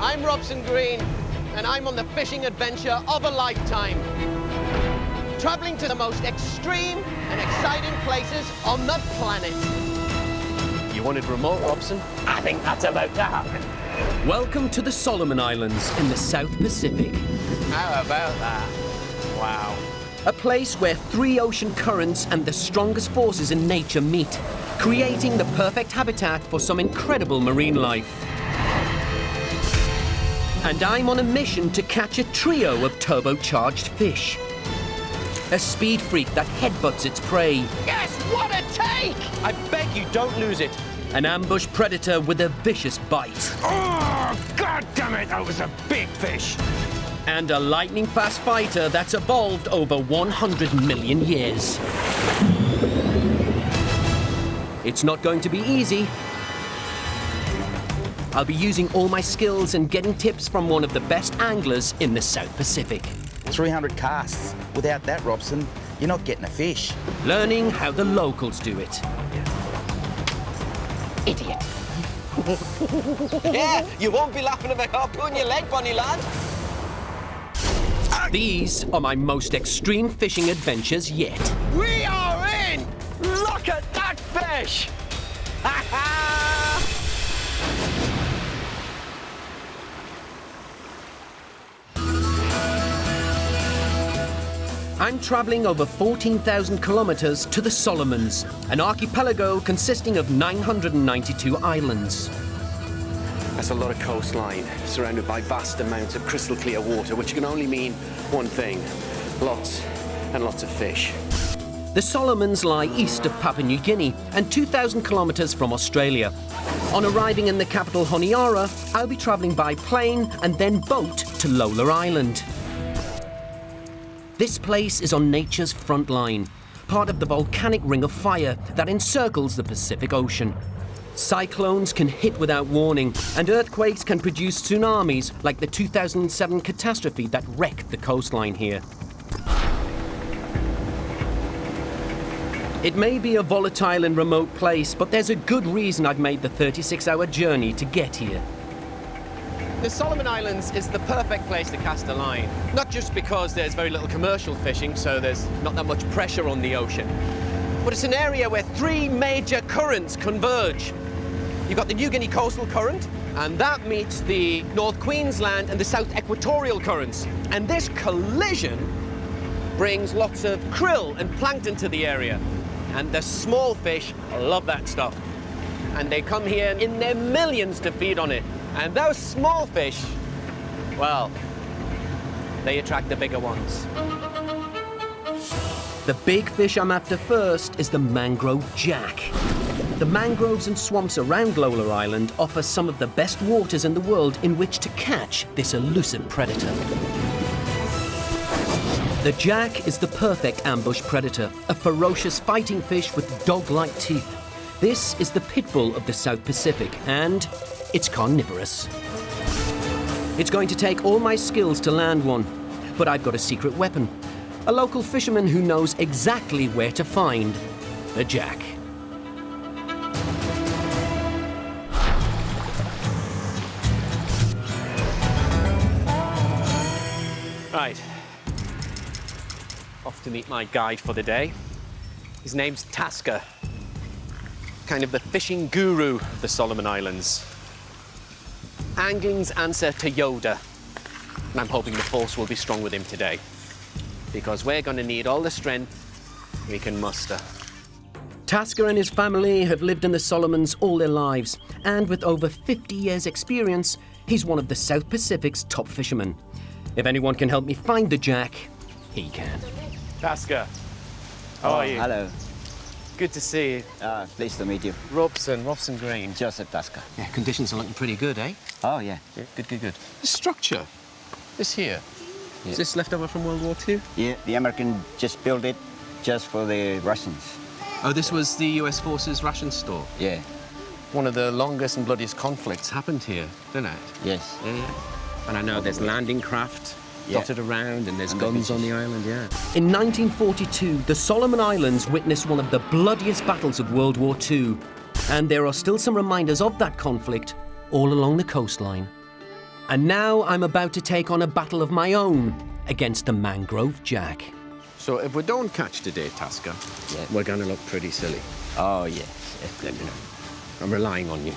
I'm Robson Green, and I'm on the fishing adventure of a lifetime. Traveling to the most extreme and exciting places on the planet. You wanted remote, Robson? I think that's about to happen. Welcome to the Solomon Islands in the South Pacific. How about that? Wow. A place where 3 ocean currents and the strongest forces in nature meet, creating the perfect habitat for some incredible marine life. And I'm on a mission to catch a trio of turbocharged fish. A speed freak that headbutts its prey. Yes, what a take! I beg you, don't lose it. An ambush predator with a vicious bite. Oh, God damn it, that was a big fish. And a lightning-fast fighter that's evolved over 100 million years. It's not going to be easy. I'll be using all my skills and getting tips from one of the best anglers in the South Pacific. 300 casts. Without that, Robson, you're not getting a fish. Learning how the locals do it. Idiot. Yeah, you won't be laughing if I harpoon your leg, Bonnie lad. These are my most extreme fishing adventures yet. We are in! Look at that fish! Ha ha! I'm traveling over 14,000 kilometers to the Solomons, an archipelago consisting of 992 islands. That's a lot of coastline, surrounded by vast amounts of crystal clear water, which can only mean one thing: lots and lots of fish. The Solomons lie east of Papua New Guinea and 2,000 kilometers from Australia. On arriving in the capital Honiara, I'll be traveling by plane and then boat to Lola Island. This place is on nature's front line, part of the volcanic ring of fire that encircles the Pacific Ocean. Cyclones can hit without warning, and earthquakes can produce tsunamis like the 2007 catastrophe that wrecked the coastline here. It may be a volatile and remote place, but there's a good reason I've made the 36-hour journey to get here. The Solomon Islands is the perfect place to cast a line. Not just because there's very little commercial fishing, so there's not that much pressure on the ocean, but it's an area where 3 major currents converge. You've got the New Guinea coastal current, and that meets the North Queensland and the South Equatorial currents. And this collision brings lots of krill and plankton to the area. And the small fish love that stuff. And they come here in their millions to feed on it. And those small fish, well, they attract the bigger ones. The big fish I'm after first is the mangrove jack. The mangroves and swamps around Lola Island offer some of the best waters in the world in which to catch this elusive predator. The jack is the perfect ambush predator, a ferocious fighting fish with dog-like teeth. This is the pit bull of the South Pacific, and it's carnivorous. It's going to take all my skills to land one, but I've got a secret weapon. A local fisherman who knows exactly where to find the jack. Right. Off to meet my guide for the day. His name's Tasa. Kind of the fishing guru of the Solomon Islands. Angling's answer to Yoda. And I'm hoping the force will be strong with him today, because we're going to need all the strength we can muster. Tasa and his family have lived in the Solomons all their lives, and with over 50 years' experience, he's one of the South Pacific's top fishermen. If anyone can help me find the jack, he can. Tasa, how are you? Hello. Good to see you. Pleased to meet you. Robson Green. Joseph Tasa. Yeah, conditions are looking pretty good, eh? Oh, yeah. Good. The structure, this here, Yeah. is this left over from World War II? Yeah, the American just built it just for the Russians. Oh, this was the US Forces ration store. Yeah. One of the longest and bloodiest conflicts happened here, didn't it? Yes. Yeah. And I know there's landing craft dotted around, and there's And guns the on the island, yeah. In 1942, the Solomon Islands witnessed one of the bloodiest battles of World War II. And there are still some reminders of that conflict all along the coastline. And now I'm about to take on a battle of my own against the mangrove jack. So if we don't catch today, Tasa, we're going to look pretty silly. Oh, yes. Let me know. I'm relying on you.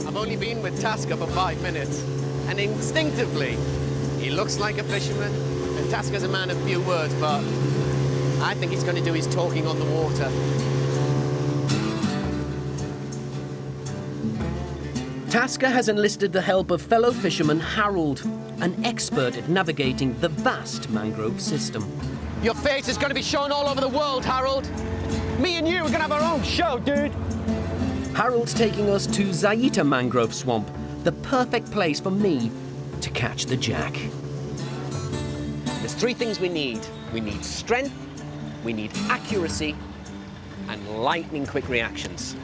I've only been with Tasa for 5 minutes, and instinctively, he looks like a fisherman, and Taska's a man of few words, but I think he's going to do his talking on the water. Tasa has enlisted the help of fellow fisherman Harold, an expert at navigating the vast mangrove system. Your face is going to be shown all over the world, Harold. Me and you are going to have our own show, dude. Harold's taking us to Zaita Mangrove Swamp, the perfect place for me to catch the jack. There's 3 things we need. We need strength, we need accuracy, and lightning-quick reactions.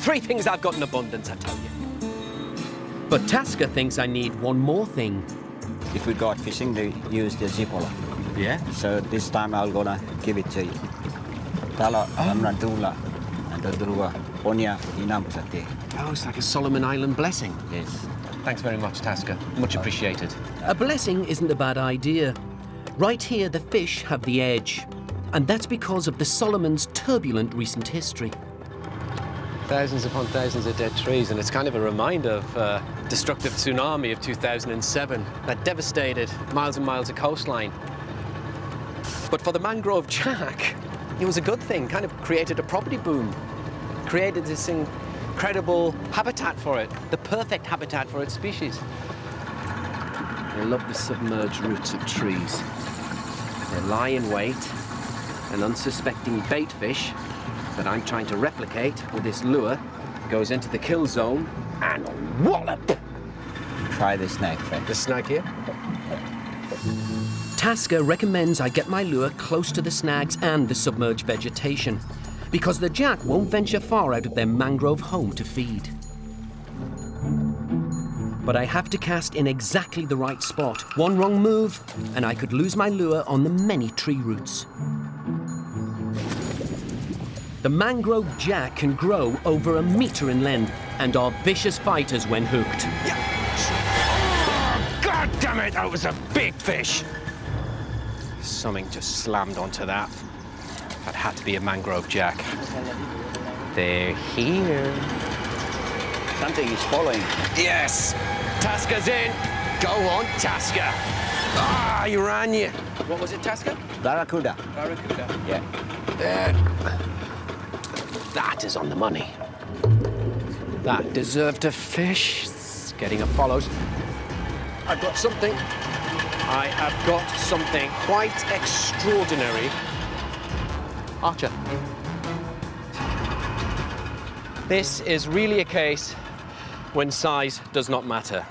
3 things I've got in abundance, I tell you. But Tasa thinks I need one more thing. If we go out fishing, they use the zipola. Yeah? So this time I'm gonna give it to you. Täällä on tulla, tulla onia inampsati. Oh, it's like a Solomon Island blessing. Yes. Thanks very much, Tasa. Much appreciated. A blessing isn't a bad idea. Right here, the fish have the edge. And that's because of the Solomon's turbulent recent history. Thousands upon thousands of dead trees, and it's kind of a reminder of destructive tsunami of 2007 that devastated miles and miles of coastline. But for the mangrove jack, it was a good thing, kind of created a property boom, created this incredible habitat for it, the perfect habitat for its species. I love the submerged roots of trees. They lie in wait, an unsuspecting bait fish that I'm trying to replicate with this lure goes into the kill zone and wallop! Try the snag, Fred. The snag here? Tasa recommends I get my lure close to the snags and the submerged vegetation, because the jack won't venture far out of their mangrove home to feed. But I have to cast in exactly the right spot. One wrong move, and I could lose my lure on the many tree roots. The mangrove jack can grow over 1 meter in length and are vicious fighters when hooked. Oh, God damn it, that was a big fish! Something just slammed onto that. That had to be a mangrove jack. They're here. Something is following. Yes! Taska's in! Go on, Tasa! Ah, you ran you. What was it, Tasa? Barracuda. Barracuda. Yeah. There. That is on the money. That deserved a fish. It's getting up follows. I've got something. I have got something quite extraordinary. Archer. This is really a case when size does not matter.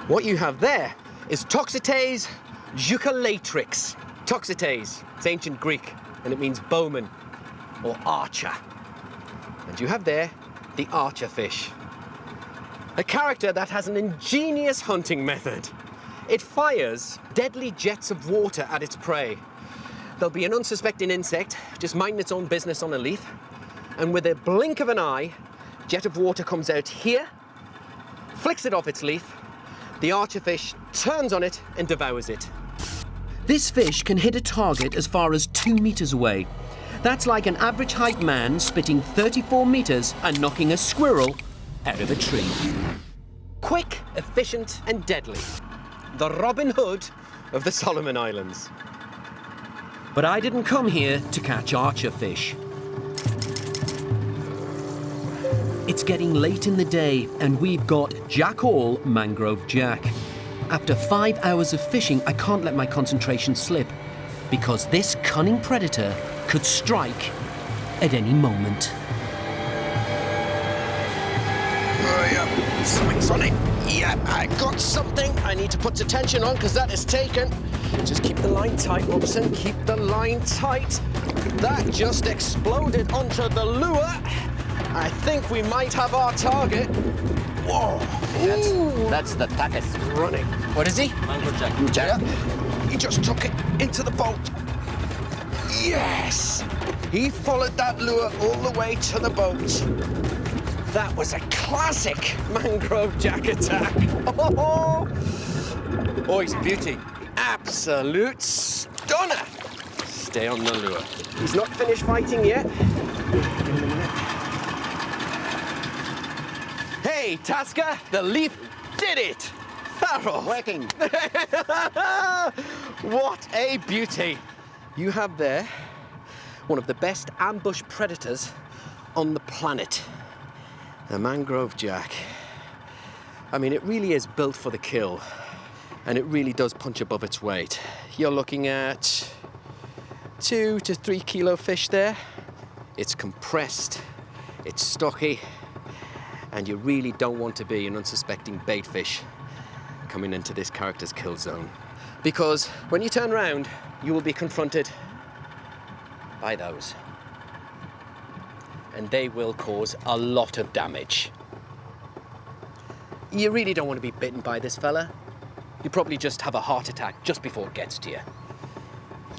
What you have there is Toxotes eucalatrix. Toxotes, it's ancient Greek, and it means bowman or archer. And you have there the archer fish. A character that has an ingenious hunting method. It fires deadly jets of water at its prey. There'll be an unsuspecting insect just minding its own business on a leaf, and with a blink of an eye, jet of water comes out here, flicks it off its leaf, the archer fish turns on it and devours it. This fish can hit a target as far as 2 meters away. That's like an average height man spitting 34 meters and knocking a squirrel out of a tree. Quick, efficient, and deadly. The Robin Hood of the Solomon Islands. But I didn't come here to catch archer fish. It's getting late in the day, and we've got Jack all mangrove jack. After 5 hours of fishing, I can't let my concentration slip, because this cunning predator could strike at any moment. Something's on it. Yeah, I got something I need to put attention on because that is taken. Just keep the line tight, Robson. Keep the line tight. That just exploded onto the lure. I think we might have our target. Whoa. That's the target. Running. What is he? Mangrove jack. Yeah. He just took it into the boat. Yes! He followed that lure all the way to the boat. That was a classic mangrove jack attack. Oh, he's a beauty. absolute stunner. Stay on the lure. He's not finished fighting yet. Hey, Tasa, the leaf did it. Harold. Working. What a beauty. You have there one of the best ambush predators on the planet. The mangrove jack. I mean, it really is built for the kill, and it really does punch above its weight. You're looking at 2 to 3 kilo fish there. It's compressed, it's stocky, and you really don't want to be an unsuspecting bait fish coming into this character's kill zone. Because when you turn around, you will be confronted by those. And they will cause a lot of damage. You really don't want to be bitten by this fella. You probably just have a heart attack just before it gets to you.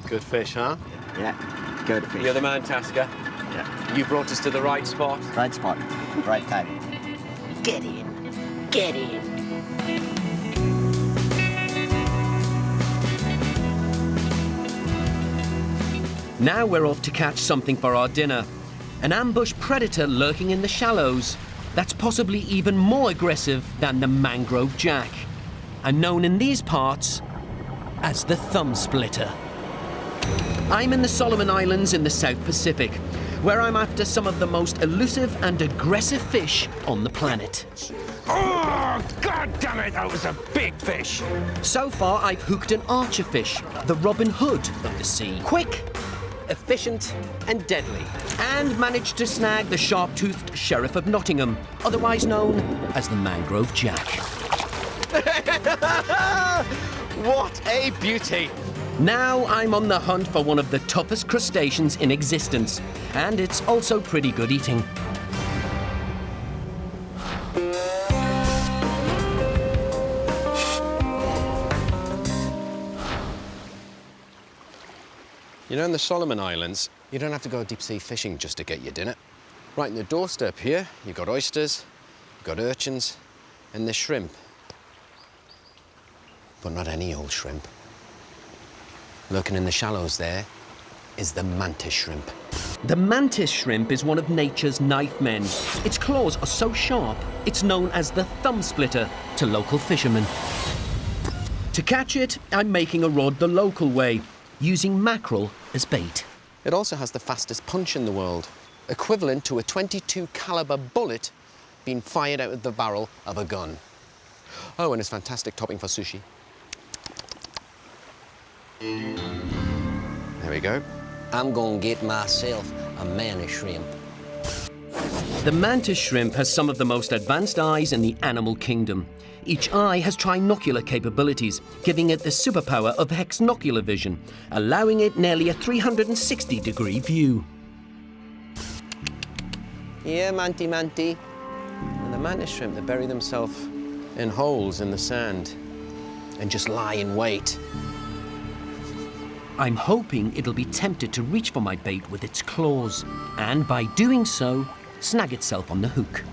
Good fish, huh? Yeah, good fish. You're the man, Tasa. Yeah. You brought us to the right spot. Right spot, right time. Get in. Get in. Now we're off to catch something for our dinner. An ambush predator lurking in the shallows that's possibly even more aggressive than the mangrove jack, and known in these parts as the thumb splitter. I'm in the Solomon Islands in the South Pacific, where I'm after some of the most elusive and aggressive fish on the planet. Oh, God damn it, that was a big fish. So far, I've hooked an archer fish, the Robin Hood of the sea. Quick, efficient, and deadly. And managed to snag the sharp-toothed Sheriff of Nottingham, otherwise known as the mangrove jack. What a beauty! Now I'm on the hunt for one of the toughest crustaceans in existence, and it's also pretty good eating. You know, in the Solomon Islands, you don't have to go deep sea fishing just to get your dinner. Right in the doorstep here, you've got oysters, you've got urchins, and the shrimp. But not any old shrimp. Lurking in the shallows there is the mantis shrimp. The mantis shrimp is one of nature's knife men. Its claws are so sharp, it's known as the thumb splitter to local fishermen. To catch it, I'm making a rod the local way, using mackerel as bait. It also has the fastest punch in the world, equivalent to a .22 caliber bullet being fired out of the barrel of a gun. Oh, and it's fantastic topping for sushi. There we go. I'm gonna get myself a mantis shrimp. The mantis shrimp has some of the most advanced eyes in the animal kingdom. Each eye has trinocular capabilities, giving it the superpower of hexnocular vision, allowing it nearly a 360-degree view. Yeah, manty. And the mantis shrimp, they bury themselves in holes in the sand and just lie in wait. I'm hoping it'll be tempted to reach for my bait with its claws, and by doing so, snag itself on the hook.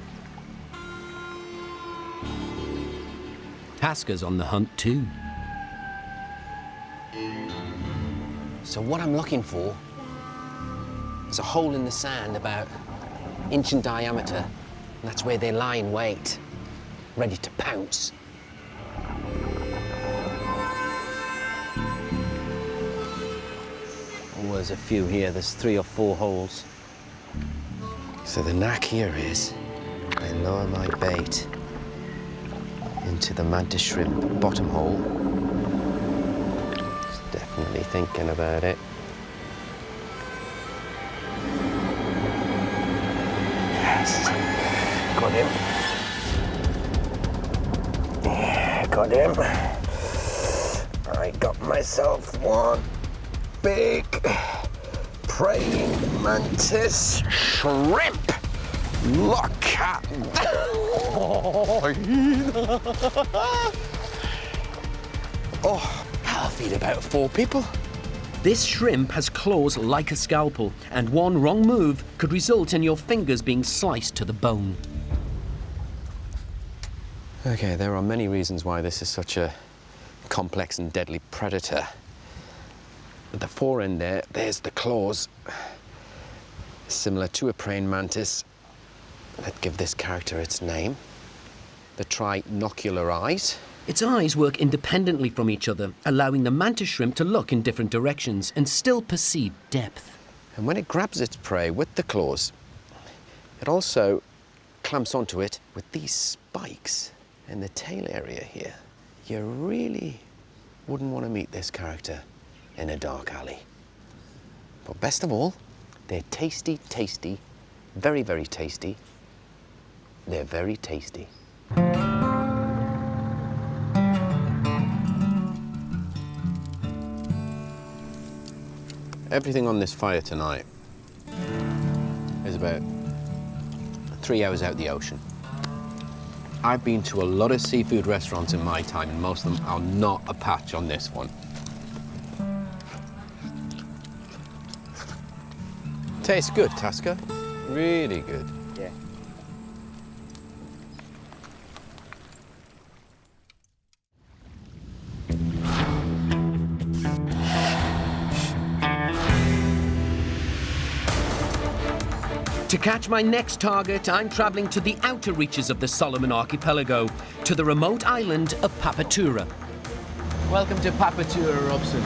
Tasa's on the hunt too. So what I'm looking for is a hole in the sand about an inch in diameter, and that's where they lie in wait, ready to pounce. Oh, there's a few here. There's 3 or 4 holes. So the knack here is I lower my bait into the mantis shrimp bottom hole. Just definitely thinking about it. Yes, got him. Yeah, got him. I got myself one big praying mantis shrimp. Look at that. Oh, I'll feed about 4 people. This shrimp has claws like a scalpel, and one wrong move could result in your fingers being sliced to the bone. Okay, there are many reasons why this is such a complex and deadly predator. At the fore end there's the claws, similar to a praying mantis, that give this character its name. The trinocular eyes. Its eyes work independently from each other, allowing the mantis shrimp to look in different directions and still perceive depth. And when it grabs its prey with the claws, it also clamps onto it with these spikes in the tail area here. You really wouldn't want to meet this character in a dark alley. But best of all, they're tasty, tasty, very, very tasty. They're very tasty. Everything on this fire tonight is about 3 hours out the ocean. I've been to a lot of seafood restaurants in my time, and most of them are not a patch on this one. Tastes good, Tasa. Really good. Yeah. To catch my next target, I'm travelling to the outer reaches of the Solomon Archipelago, to the remote island of Papatura. Welcome to Papatura, Robson.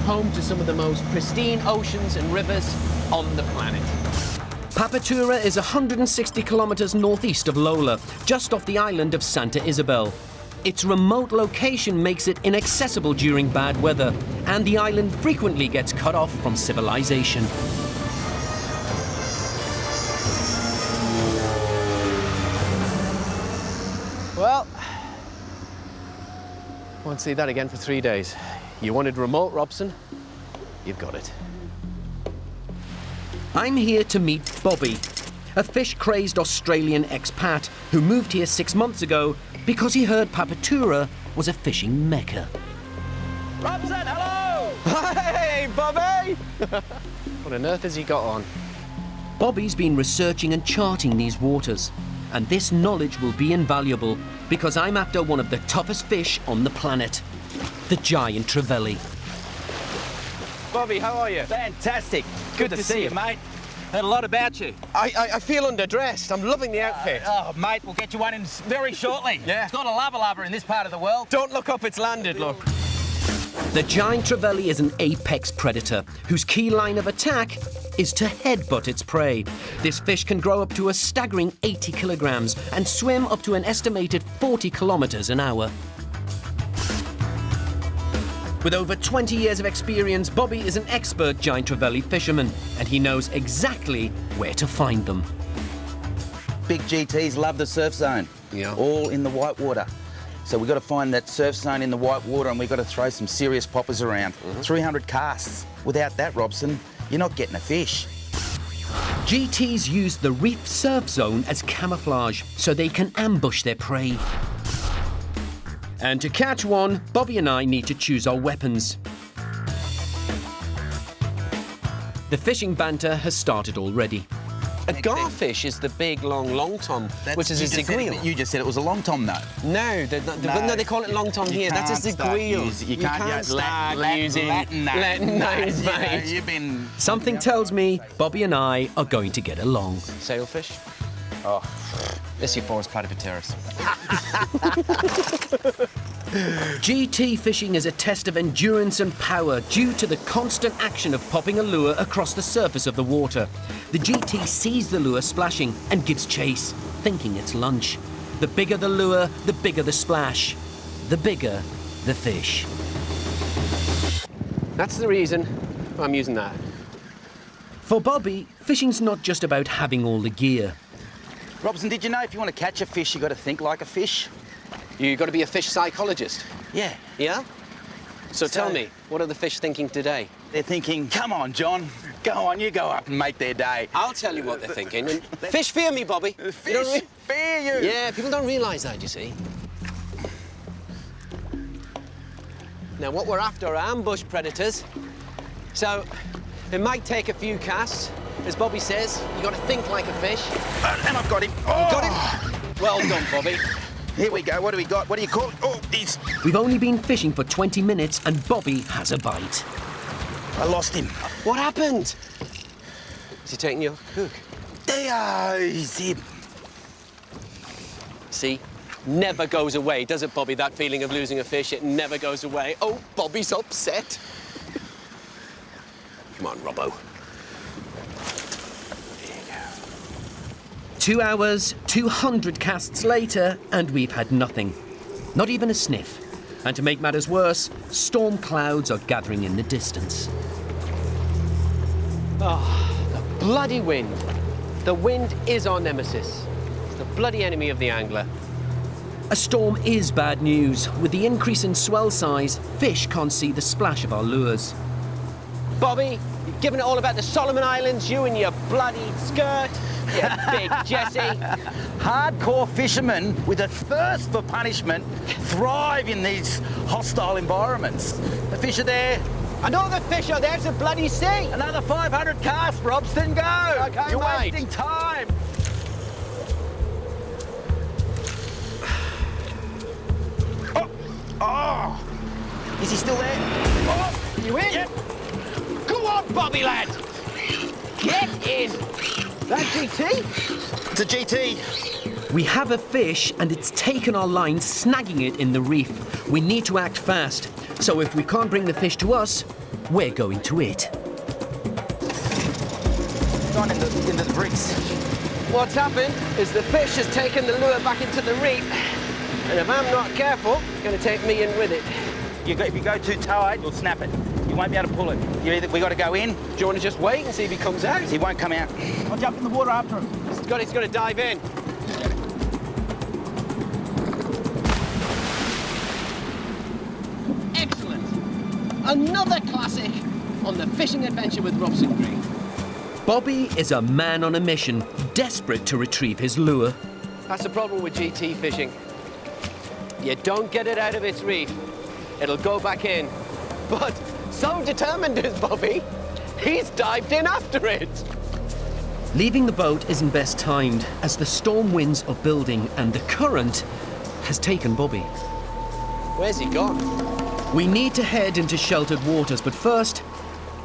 Home to some of the most pristine oceans and rivers on the planet. Papatura is 160 kilometres northeast of Lola, just off the island of Santa Isabel. Its remote location makes it inaccessible during bad weather, and the island frequently gets cut off from civilization. Well, won't see that again for 3 days. You wanted remote, Robson? You've got it. I'm here to meet Bobby, a fish-crazed Australian expat who moved here 6 months ago because he heard Papatura was a fishing mecca. Robson, hello! Hey, Bobby! What on earth has he got on? Bobby's been researching and charting these waters, and this knowledge will be invaluable because I'm after one of the toughest fish on the planet, the giant Trevally. Bobby, how are you? Fantastic. Good to see you, mate. Heard a lot about you. I feel underdressed. I'm loving the outfit. Oh, mate, we'll get you one in very shortly. Yeah. It's got a lava in this part of the world. Don't look up, it's landed, look. The giant Trevally is an apex predator whose key line of attack is to headbutt its prey. This fish can grow up to a staggering 80 kilograms and swim up to an estimated 40 kilometers an hour. With over 20 years of experience, Bobby is an expert giant Trevally fisherman, and he knows exactly where to find them. Big GTs love the surf zone. Yeah. All in the white water. So we've got to find that surf zone in the white water, and we've got to throw some serious poppers around. 300 casts. Without that, Robson, you're not getting a fish. GTs use the reef surf zone as camouflage so they can ambush their prey. And to catch one, Bobby and I need to choose our weapons. The fishing banter has started already. A garfish is the big, long tom, which is a zigreal. You just said it was a long tom, though. No, they call it long tom here. That's a zigreal. You can't start using Latin names, mate. You've been... Something tells me Bobby and I are going to get along. Sailfish? Oh, this is your forest platypteris. GT fishing is a test of endurance and power due to the constant action of popping a lure across the surface of the water. The GT sees the lure splashing and gives chase, thinking it's lunch. The bigger the lure, the bigger the splash. The bigger the fish. That's the reason I'm using that. For Bobby, fishing's not just about having all the gear. Robson, did you know if you want to catch a fish, you've got to think like a fish? You've got to be a fish psychologist. Yeah. Yeah? So tell me, what are the fish thinking today? They're thinking, come on, John. Go on, you go up and make their day. I'll tell you what they're thinking. And fish fear me, Bobby. Fish fear you. Yeah, people don't realise that, you see. Now, what we're after are ambush predators, So, it might take a few casts. As Bobby says, you got to think like a fish. And I've got him. You got him? Well done, Bobby. Here we go. What do we got? What do you call it? Oh, he's... We've only been fishing for 20 minutes and Bobby has a bite. I lost him. What happened? Is he taking your hook? He's him. See? Never goes away, does it, Bobby? That feeling of losing a fish, it never goes away. Oh, Bobby's upset. Come on, Robbo. 2 hours, 200 casts later, and we've had nothing. Not even a sniff. And to make matters worse, storm clouds are gathering in the distance. Oh, the bloody wind. The wind is our nemesis. It's the bloody enemy of the angler. A storm is bad news. With the increase in swell size, fish can't see the splash of our lures. Bobby, you've given it all about the Solomon Islands, you and your bloody skirt. You big Jesse. Hardcore fishermen with a thirst for punishment thrive in these hostile environments. The fish are there. I know the fish are there, it's a bloody sea. Another 500 casts, Robson, go! Okay, You're mate. wasting time. Oh! Is he still there? Oh, you in? Yep. Go on, Bobby, lad. Get in. That GT? It's a GT. We have a fish and it's taken our line, snagging it in the reef. We need to act fast. So if we can't bring the fish to us, we're going to it. Gone into the bricks. What's happened is the fish has taken the lure back into the reef. And if I'm not careful, it's going to take me in with it. If you go too tight, you'll snap it. You won't be able to pull it. We got to go in. Do you want to just wait and see if he comes out? He won't come out. I'll jump in the water after him. He's got to dive in. Excellent. Another classic on the fishing adventure with Robson Green. Bobby is a man on a mission, desperate to retrieve his lure. That's the problem with GT fishing. You don't get it out of its reef, it'll go back in. But so determined is Bobby, he's dived in after it. Leaving the boat isn't best timed, as the storm winds are building and the current has taken Bobby. Where's he gone? We need to head into sheltered waters, but first,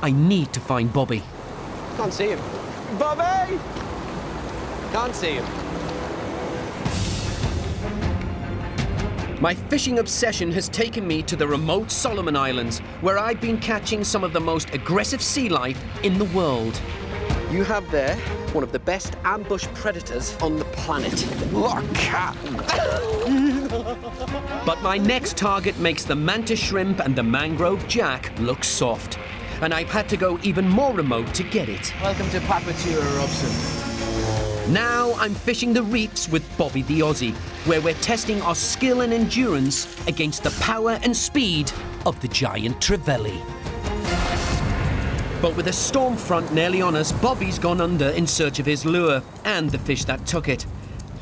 I need to find Bobby. Can't see him. Bobby! Can't see him. My fishing obsession has taken me to the remote Solomon Islands, where I've been catching some of the most aggressive sea life in the world. You have there one of the best ambush predators on the planet. Look at But my next target makes the Mantis shrimp and the Mangrove jack look soft. And I've had to go even more remote to get it. Welcome to Papatua, Robson. Now I'm fishing the reefs with Bobby the Aussie, where we're testing our skill and endurance against the power and speed of the giant Trevally. But with a storm front nearly on us, Bobby's gone under in search of his lure and the fish that took it.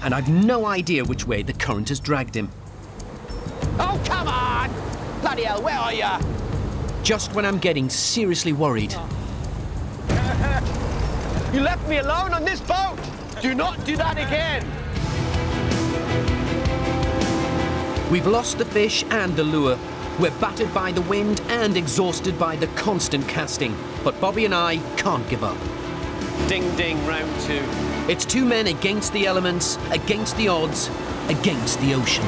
And I've no idea which way the current has dragged him. Oh, come on! Bloody hell, where are you? Just when I'm getting seriously worried, You left me alone on this boat! Do not do that again! we've lost the fish and the lure. We're battered by the wind and exhausted by the constant casting. But Bobby and I can't give up. Ding ding, round two. It's two men against the elements, against the odds, against the ocean.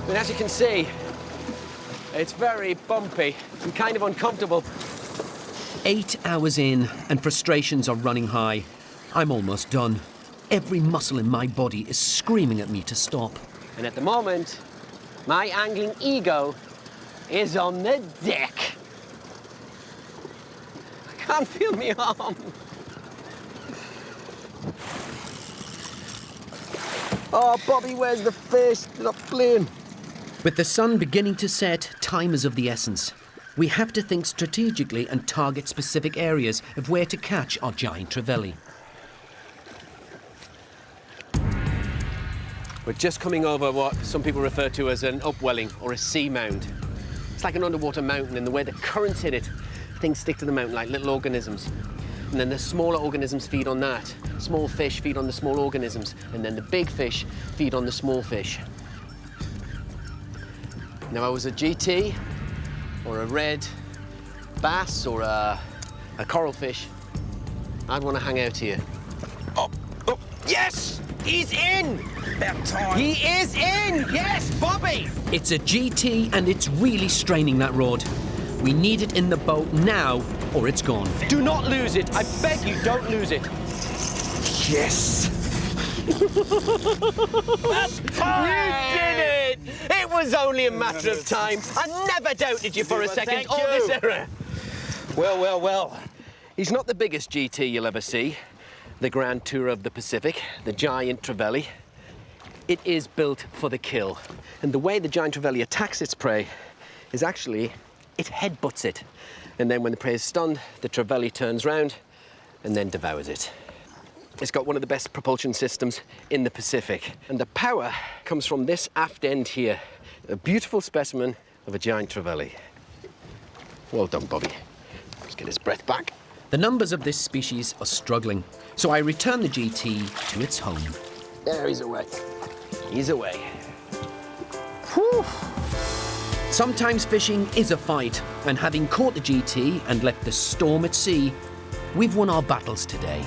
And as you can see, it's very bumpy and kind of uncomfortable. 8 hours in, and frustrations are running high. I'm almost done. Every muscle in my body is screaming at me to stop. And at the moment, my angling ego is on the deck. I can't feel my arm. Oh, Bobby, where's the fish? They're not playing. With the sun beginning to set, time is of the essence. We have to think strategically and target specific areas of where to catch our giant Trevally. We're just coming over what some people refer to as an upwelling or a sea mound. It's like an underwater mountain, and the way the currents hit it, things stick to the mountain like little organisms. And then the smaller organisms feed on that. Small fish feed on the small organisms, and then the big fish feed on the small fish. Now, I was a GT or a red bass or a coral fish, I'd want to hang out here. Oh, yes! He's in! About time. He is in! Yes, Bobby! It's a GT and it's really straining that rod. We need it in the boat now or it's gone. Do not lose it. I beg you, don't lose it. Yes! That's time! You did it! It was only a matter of time. I never doubted you for a second. Thank All you. this error. Well. He's not the biggest GT you'll ever see. The Grand Tour of the Pacific, the giant Trevally. It is built for the kill. And the way the giant Trevally attacks its prey is actually, it headbutts it. And then when the prey is stunned, the Trevally turns round and then devours it. It's got one of the best propulsion systems in the Pacific. And the power comes from this aft end here. A beautiful specimen of a giant Trevally. Well done, Bobby. Let's get his breath back. The numbers of this species are struggling, so I return the GT to its home. There, he's away. He's away. Whew. Sometimes fishing is a fight, and having caught the GT and left the storm at sea, we've won our battles today.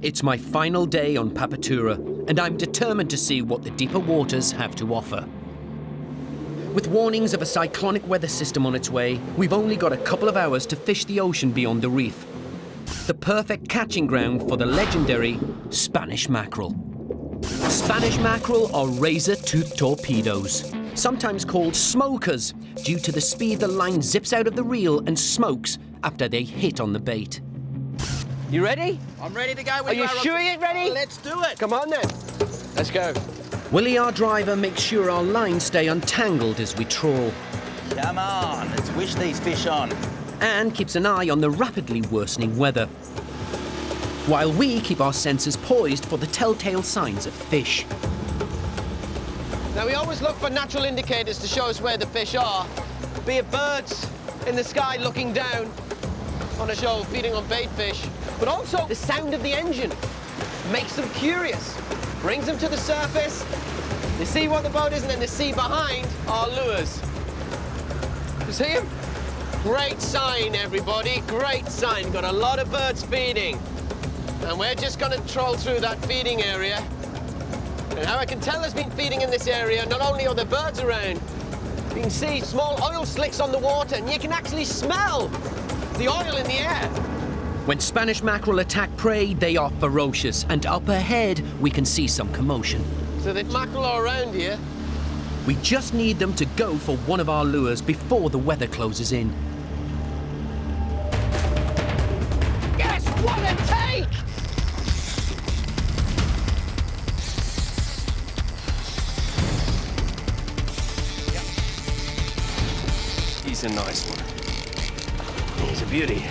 It's my final day on Papatura, and I'm determined to see what the deeper waters have to offer. With warnings of a cyclonic weather system on its way, we've only got a couple of hours to fish the ocean beyond the reef. The perfect catching ground for the legendary Spanish mackerel. Spanish mackerel are razor-toothed torpedoes, sometimes called smokers, due to the speed the line zips out of the reel and smokes after they hit on the bait. You ready? I'm ready to go with Are you sure you're ready? Let's do it! Come on then. Let's go. Willie, our driver, makes sure our lines stay untangled as we trawl, Come on, let's wish these fish on. and keeps an eye on the rapidly worsening weather, while we keep our sensors poised for the telltale signs of fish. Now, we always look for natural indicators to show us where the fish are, be it birds in the sky looking down on a shoal feeding on bait fish, but also the sound of the engine makes them curious, brings them to the surface, they see what the boat is, and then they see behind our lures. You see them? Great sign, everybody, great sign. Got a lot of birds feeding. And we're just gonna troll through that feeding area. And how I can tell there's been feeding in this area, not only are there birds around, you can see small oil slicks on the water, and you can actually smell the oil in the air. When Spanish mackerel attack prey, they are ferocious, and up ahead we can see some commotion. So the mackerel are around here. We just need them to go for one of our lures before the weather closes in. Yes, what a take! He's a nice one. He's a beauty.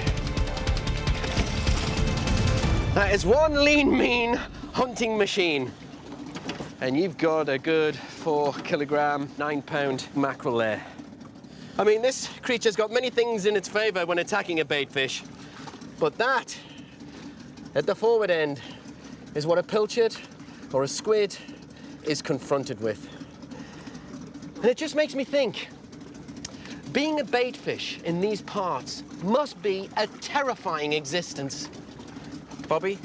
That is one lean, mean hunting machine. And you've got a good 4 kilogram, 9 pound mackerel there. I mean, this creature's got many things in its favor when attacking a bait fish, but that, at the forward end, is what a pilchard or a squid is confronted with. And it just makes me think, being a bait fish in these parts must be a terrifying existence. Bobby,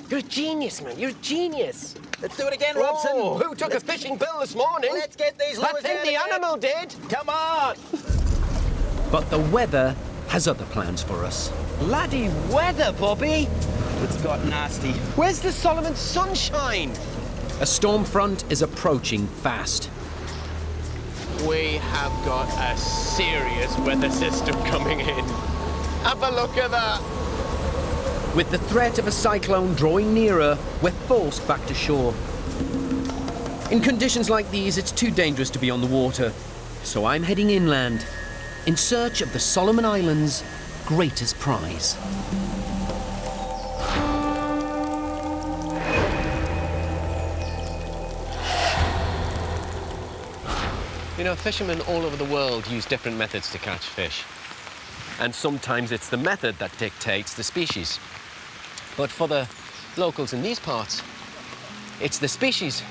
you're a genius, man, you're a genius. Let's do it again, Robson. Oh, who took a fishing bill this morning? Let's get these I lures think out the again. animal did. Come on! But the weather has other plans for us. Bloody weather, Bobby. It's got nasty. Where's the Solomon sunshine? A storm front is approaching fast. We have got a serious weather system coming in. Have a look at that. With the threat of a cyclone drawing nearer, we're forced back to shore. In conditions like these, it's too dangerous to be on the water. So I'm heading inland, in search of the Solomon Islands' greatest prize. You know, fishermen all over the world use different methods to catch fish. And sometimes it's the method that dictates the species. But for the locals in these parts, it's the species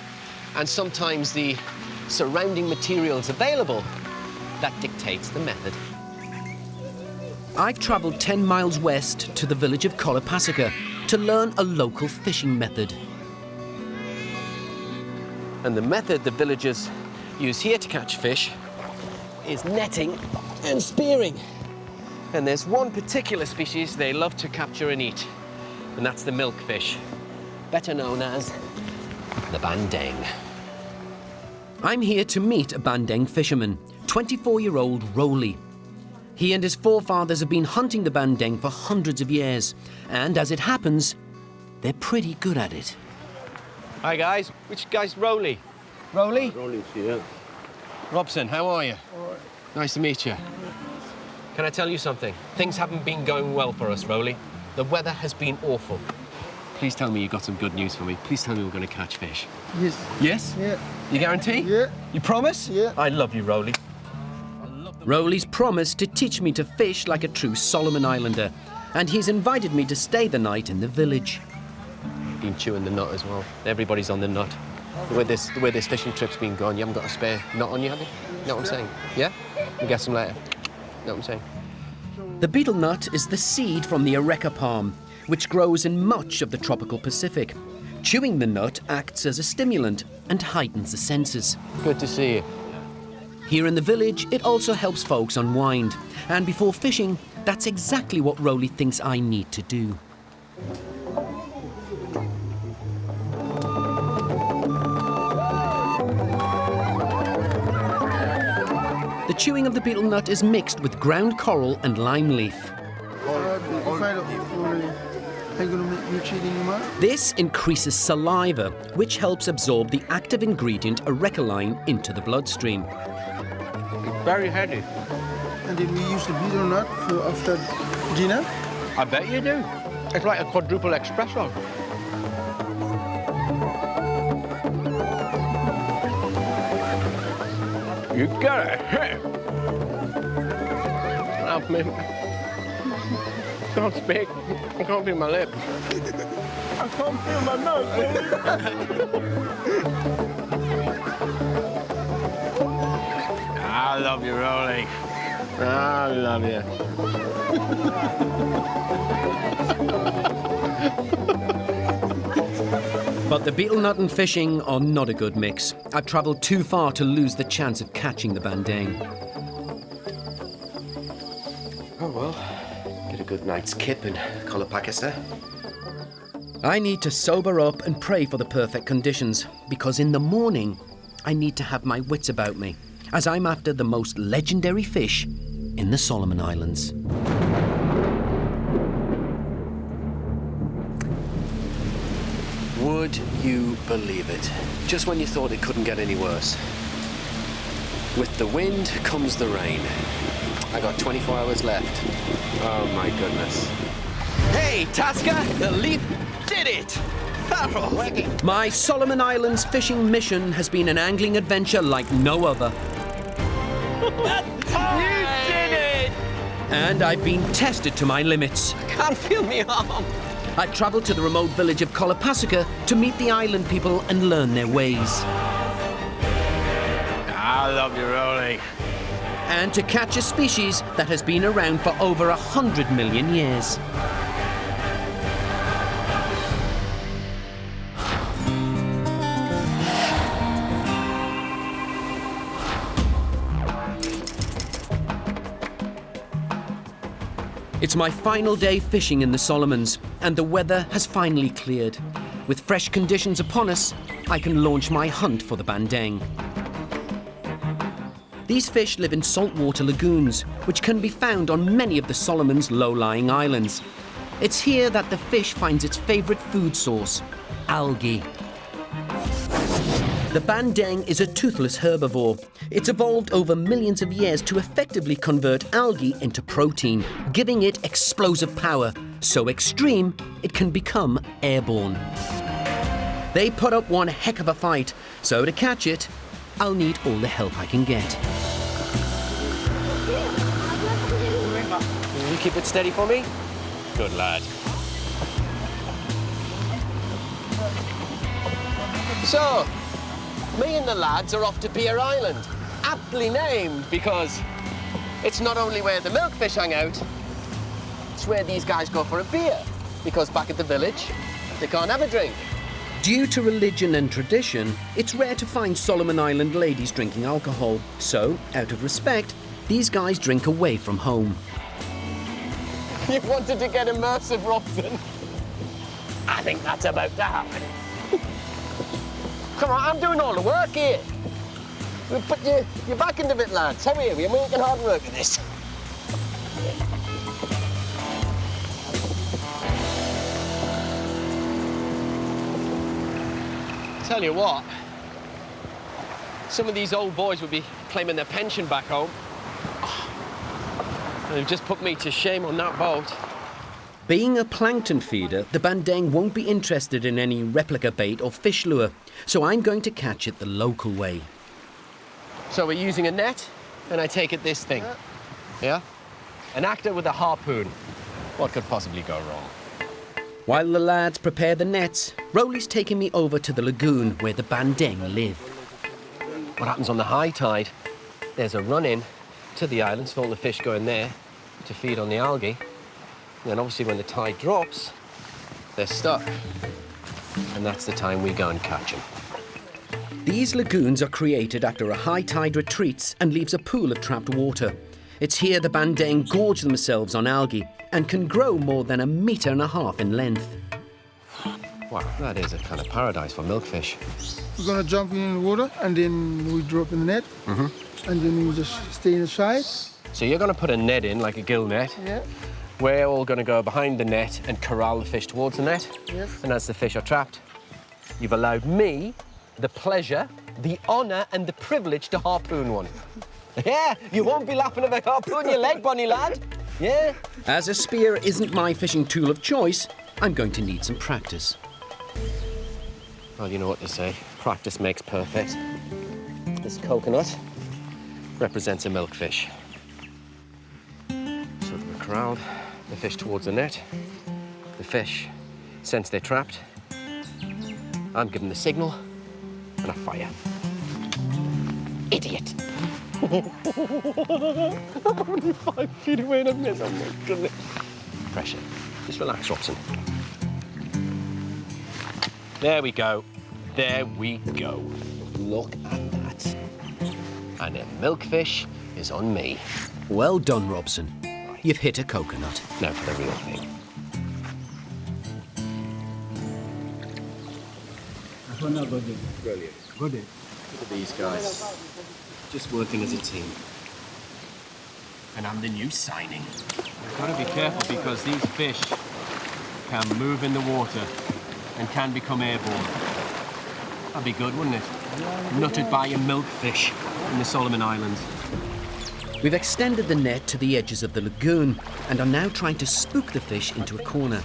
and sometimes the surrounding materials available that dictates the method. I've travelled 10 miles west to the village of Colapasica to learn a local fishing method. And the method the villagers use here to catch fish is netting and spearing. And there's one particular species they love to capture and eat, and that's the milkfish, better known as the bandang. I'm here to meet a Bandang fisherman, 24-year-old Rowley. He and his forefathers have been hunting the Bandang for hundreds of years, and as it happens, they're pretty good at it. Hi guys, which guy's Rowley? Rowley? Rowley's here. Robson, how are you? All right. Nice to meet you. Can I tell you something? Things haven't been going well for us, Rowley. The weather has been awful. Please tell me you got some good news for me. Please tell me we're going to catch fish. Yes. Yes? Yeah. You guarantee? Yeah. You promise? Yeah. I love you, Rowley. Rowley's promised to teach me to fish like a true Solomon Islander, and he's invited me to stay the night in the village. Been chewing the nut as well. Everybody's on the nut. The way this fishing trip's been going, you haven't got a spare nut on you, have you? You know what I'm saying? Yeah? We'll get some later. You know what I'm saying? The betel nut is the seed from the areca palm, which grows in much of the tropical Pacific. Chewing the nut acts as a stimulant and heightens the senses. Good to see you. Here in the village, it also helps folks unwind. And before fishing, that's exactly what Rowley thinks I need to do. The chewing of the betel nut is mixed with ground coral and lime leaf. This increases saliva, which helps absorb the active ingredient arecaline into the bloodstream. Very heady. And then we use the betel nut for after dinner. I bet you do. It's like a quadruple espresso. You got a hit. I can't speak. I can't feel my lip. I can't feel my nose. I love you, Rowley. I love you. But the betel nut and fishing are not a good mix. I've travelled too far to lose the chance of catching the bandang. Oh, well, get a good night's kip in Colapasica. I need to sober up and pray for the perfect conditions, because in the morning, I need to have my wits about me, as I'm after the most legendary fish in the Solomon Islands. Would you believe it? Just when you thought it couldn't get any worse. With the wind comes the rain. I got 24 hours left. Oh my goodness. Hey, Tasa, the leaf did it! Harold! My Solomon Islands fishing mission has been an angling adventure like no other. You did it! And I've been tested to my limits. Can't feel me arm. I travelled to the remote village of Colapasica to meet the island people and learn their ways. I love you, Rowley. And to catch a species that has been around for over 100 million years. It's my final day fishing in the Solomons, and the weather has finally cleared. With fresh conditions upon us, I can launch my hunt for the bandang. These fish live in saltwater lagoons, which can be found on many of the Solomons' low-lying islands. It's here that the fish finds its favourite food source, algae. The bandang is a toothless herbivore. It's evolved over millions of years to effectively convert algae into protein, giving it explosive power, so extreme it can become airborne. They put up one heck of a fight, so to catch it, I'll need all the help I can get. Will you keep it steady for me? Good lad. So, me and the lads are off to Beer Island, aptly named because it's not only where the milkfish hang out, it's where these guys go for a beer, because back at the village, they can't have a drink. Due to religion and tradition, it's rare to find Solomon Island ladies drinking alcohol. So, out of respect, these guys drink away from home. You wanted to get immersive, Robson. I think that's about to happen. Come on, I'm doing all the work here. We'll put your back into it, lads. Come here, we're making hard work of this. Tell you what, some of these old boys would be claiming their pension back home. They've just put me to shame on that boat. Being a plankton feeder, the bandang won't be interested in any replica bait or fish lure, so I'm going to catch it the local way. So we're using a net, and I take it this thing. Yeah? An actor with a harpoon. What could possibly go wrong? While the lads prepare the nets, Rowley's taking me over to the lagoon where the bandang live. What happens on the high tide? There's a run-in to the islands for all the fish going there to feed on the algae. And then obviously when the tide drops, they're stuck. And that's the time we go and catch them. These lagoons are created after a high tide retreats and leaves a pool of trapped water. It's here the bandang gorge themselves on algae and can grow more than 1.5 meters in length. Wow, that is a kind of paradise for milkfish. We're gonna jump in the water and then we drop in the net. And then we just stay inside. So you're going to put a net in, like a gill net. Yeah. We're all going to go behind the net and corral the fish towards the net. Yes. And as the fish are trapped, you've allowed me the pleasure, the honour and the privilege to harpoon one. Yeah, you won't be laughing if I harpoon your leg, Bonnie lad. Yeah. As a spear isn't my fishing tool of choice, I'm going to need some practice. Well, you know what they say, practice makes perfect. This coconut represents a milkfish. So we're corralled the fish towards the net. The fish sense they're trapped. I'm giving the signal and I fire. Idiot! I'm only 5 feet away and I miss. Oh my goodness. Pressure. Just relax, Robson. There we go. There we go. Look at that. And a milkfish is on me. Well done, Robson. You've hit a coconut. Now for the real thing. Brilliant. Look at these guys. Just working as a team. And I'm the new signing. You've got to be careful because these fish can move in the water and can become airborne. That'd be good, wouldn't it? Nutted by a milkfish in the Solomon Islands. We've extended the net to the edges of the lagoon and are now trying to spook the fish into a corner.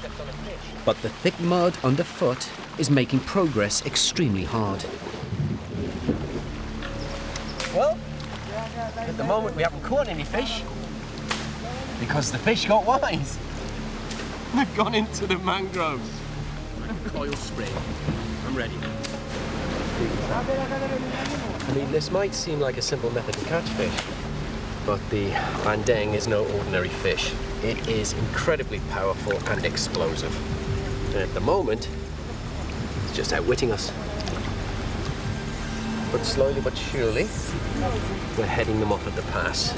But the thick mud underfoot is making progress extremely hard. Well, at the moment we haven't caught any fish because the fish got wise. They've gone into the mangroves. Coil spray. I'm ready. I mean, this might seem like a simple method to catch fish, but the bandang is no ordinary fish. It is incredibly powerful and explosive. And at the moment, it's just outwitting us. But slowly but surely, we're heading them off at the pass.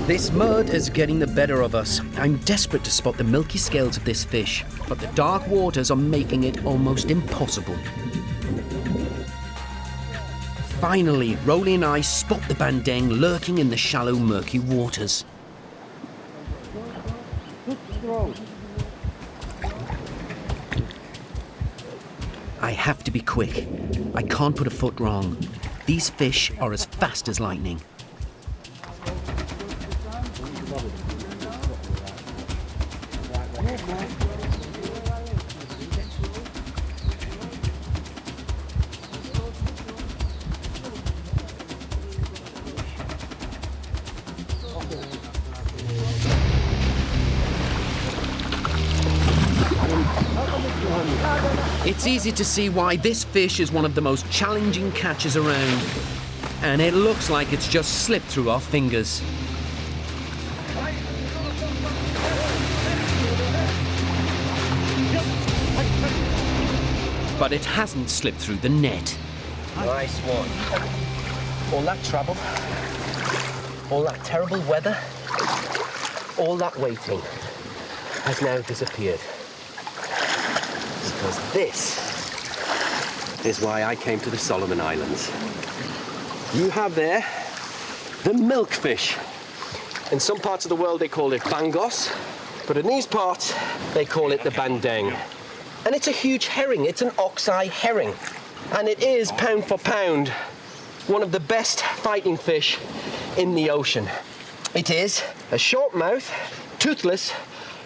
This mud is getting the better of us. I'm desperate to spot the milky scales of this fish, but the dark waters are making it almost impossible. Finally, Rowley and I spot the bandang lurking in the shallow, murky waters. I have to be quick. I can't put a foot wrong. These fish are as fast as lightning. It's easy to see why this fish is one of the most challenging catches around. And it looks like it's just slipped through our fingers. But it hasn't slipped through the net. Nice one. All that trouble, all that terrible weather, all that waiting has now disappeared. Because this is why I came to the Solomon Islands. You have there the milkfish. In some parts of the world they call it bangos, but in these parts they call it the bandang. And it's a huge herring, it's an ox-eye herring. And it is, pound for pound, one of the best fighting fish in the ocean. It is a short mouth, toothless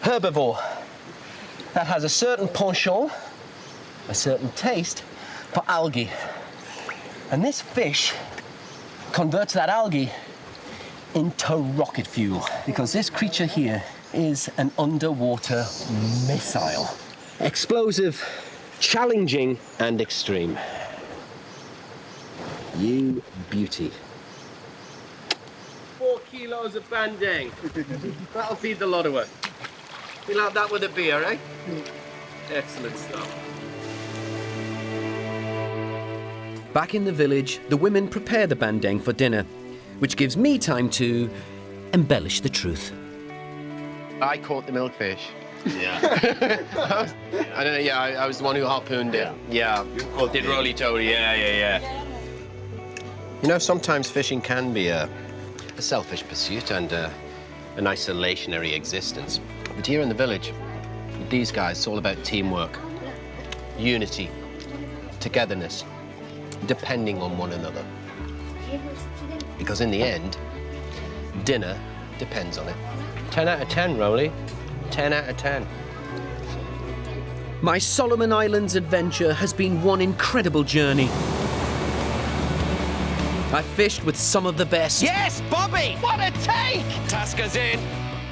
herbivore that has a certain penchant, a certain taste for algae. And this fish converts that algae into rocket fuel, because this creature here is an underwater missile. Explosive, challenging, and extreme. You beauty. 4 kilos of bandang. That'll feed the lot of us. We'll have that with a beer, eh? Excellent stuff. Back in the village, the women prepare the bandang for dinner, which gives me time to embellish the truth. I caught the milkfish. Yeah. I don't know, yeah, I was the one who harpooned it. Yeah. Did roly-toly, yeah. You know, sometimes fishing can be a selfish pursuit and an isolationary existence. But here in the village, with these guys, it's all about teamwork, unity, togetherness, depending on one another. Because in the end, dinner depends on it. 10 out of 10, Roly. 10 out of 10. My Solomon Islands adventure has been one incredible journey. I fished with some of the best. Yes, Bobby! What a take! Taska's in.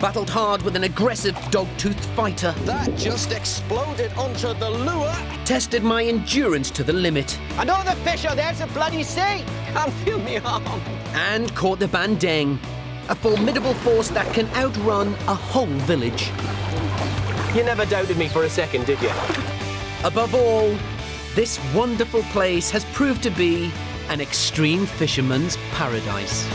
Battled hard with an aggressive dog-toothed fighter. That just exploded onto the lure. Tested my endurance to the limit. I know the fish are there to bloody see. Can't feel me arm. And caught the bandang, a formidable force that can outrun a whole village. You never doubted me for a second, did you? Above all, this wonderful place has proved to be an extreme fisherman's paradise.